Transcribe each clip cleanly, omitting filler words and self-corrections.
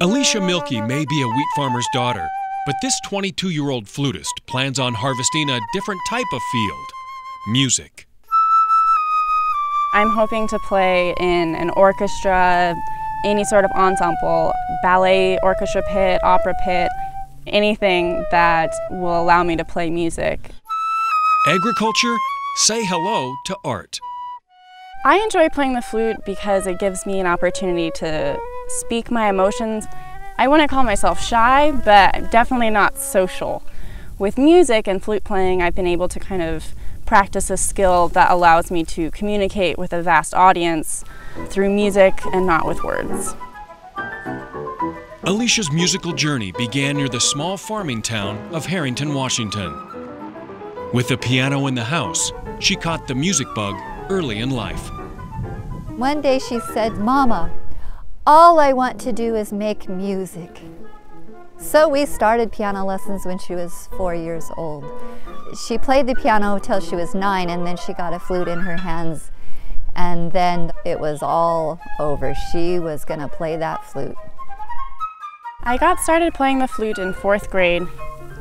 Alicia Mielke may be a wheat farmer's daughter, but this 22-year-old flutist plans on harvesting a different type of field: music. I'm hoping to play in an orchestra, any sort of ensemble, ballet, orchestra pit, opera pit, anything that will allow me to play music. Agriculture? Say hello to art. I enjoy playing the flute because it gives me an opportunity to speak my emotions. I wouldn't call myself shy, but definitely not social. With music and flute playing, I've been able to kind of practice a skill that allows me to communicate with a vast audience through music and not with words. Alicia's musical journey began near the small farming town of Harrington, Washington. With a piano in the house, she caught the music bug early in life. One day she said, "Mama, all I want to do is make music." So we started piano lessons when she was 4 years old. She played the piano till she was 9, and then she got a flute in her hands, and then it was all over. She was going to play that flute. I got started playing the flute in 4th grade.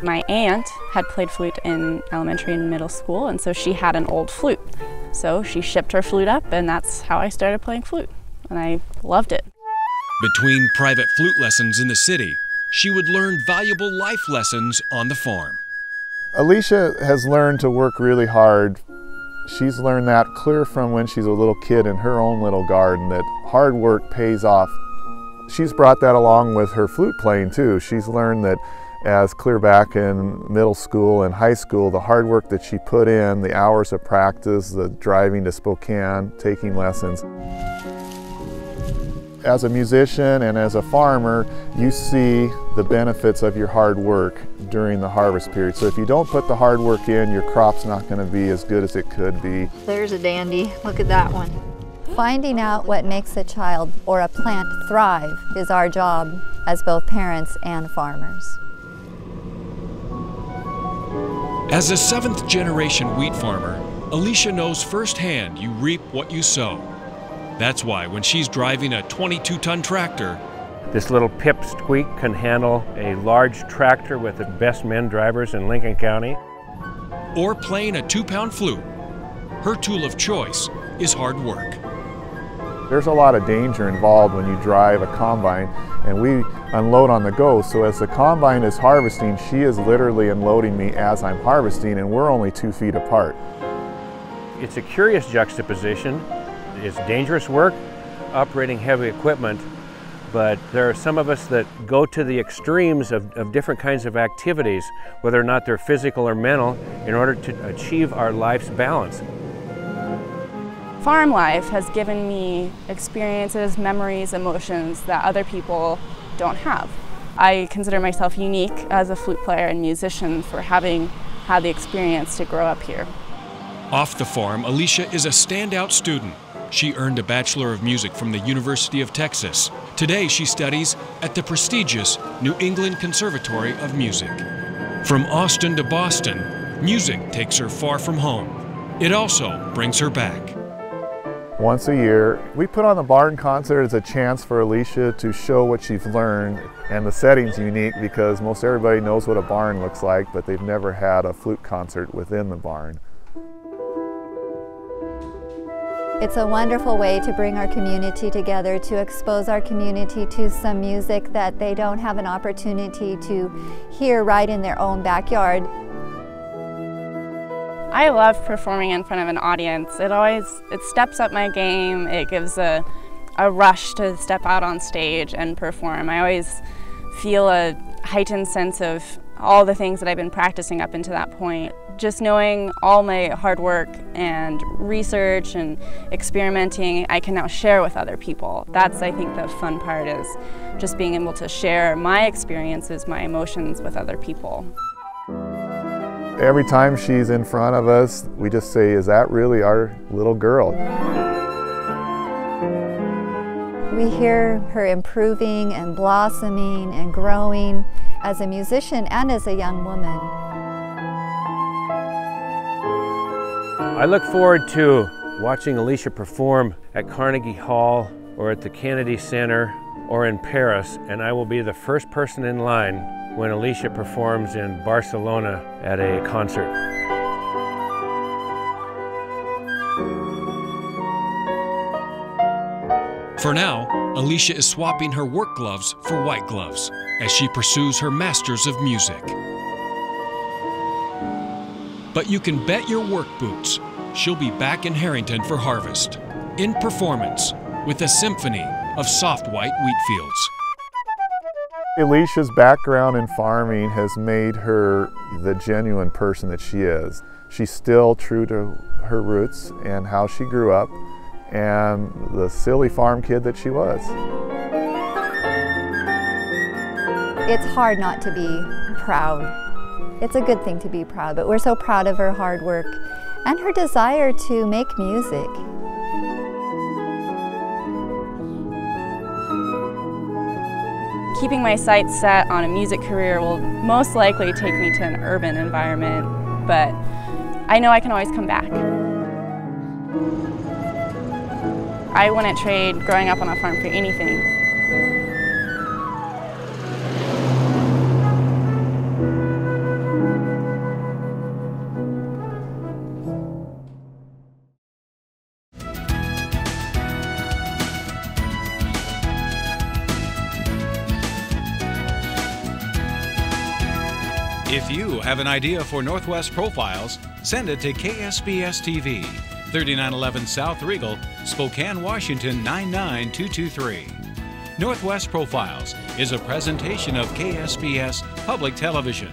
My aunt had played flute in elementary and middle school, and so she had an old flute. So she shipped her flute up, and that's how I started playing flute, and I loved it. Between private flute lessons in the city, she would learn valuable life lessons on the farm. Alicia has learned to work really hard. She's learned that clear from when she's a little kid in her own little garden, that hard work pays off. She's brought that along with her flute playing too. She's learned that as clear back in middle school and high school, the hard work that she put in, the hours of practice, the driving to Spokane, taking lessons. As a musician and as a farmer, you see the benefits of your hard work during the harvest period. So if you don't put the hard work in, your crop's not going to be as good as it could be. There's a dandy. Look at that one. Finding out what makes a child or a plant thrive is our job as both parents and farmers. As a 7th-generation wheat farmer, Alicia knows firsthand you reap what you sow. That's why when she's driving a 22-ton tractor, this little pipsqueak can handle a large tractor with the best men drivers in Lincoln County, or playing a 2-pound flute, her tool of choice is hard work. There's a lot of danger involved when you drive a combine, and we unload on the go. So as the combine is harvesting, she is literally unloading me as I'm harvesting, and we're only 2 feet apart. It's a curious juxtaposition. It's dangerous work, operating heavy equipment, but there are some of us that go to the extremes of different kinds of activities, whether or not they're physical or mental, in order to achieve our life's balance. Farm life has given me experiences, memories, emotions that other people don't have. I consider myself unique as a flute player and musician for having had the experience to grow up here. Off the farm, Alicia is a standout student. She earned a Bachelor of Music from the University of Texas. Today she studies at the prestigious New England Conservatory of Music. From Austin to Boston, music takes her far from home. It also brings her back. Once a year, we put on the barn concert as a chance for Alicia to show what she's learned. And the setting's unique because most everybody knows what a barn looks like, but they've never had a flute concert within the barn. It's a wonderful way to bring our community together, to expose our community to some music that they don't have an opportunity to hear right in their own backyard. I love performing in front of an audience. It steps up my game. It gives a rush to step out on stage and perform. I always feel a heightened sense of all the things that I've been practicing up until that point. Just knowing all my hard work and research and experimenting, I can now share with other people. That's, I think, the fun part, is just being able to share my experiences, my emotions with other people. Every time she's in front of us, we just say, "Is that really our little girl?" We hear her improving and blossoming and growing as a musician and as a young woman. I look forward to watching Alicia perform at Carnegie Hall or at the Kennedy Center or in Paris, and I will be the first person in line when Alicia performs in Barcelona at a concert. For now, Alicia is swapping her work gloves for white gloves as she pursues her masters of music. But you can bet your work boots she'll be back in Harrington for harvest, in performance, with a symphony of soft white wheat fields. Alicia's background in farming has made her the genuine person that she is. She's still true to her roots and how she grew up and the silly farm kid that she was. It's hard not to be proud. It's a good thing to be proud, but we're so proud of her hard work and her desire to make music. Keeping my sights set on a music career will most likely take me to an urban environment, but I know I can always come back. I wouldn't trade growing up on a farm for anything. If you have an idea for Northwest Profiles, send it to KSPS TV, 3911 South Riegel, Spokane, Washington 99223. Northwest Profiles is a presentation of KSPS Public Television.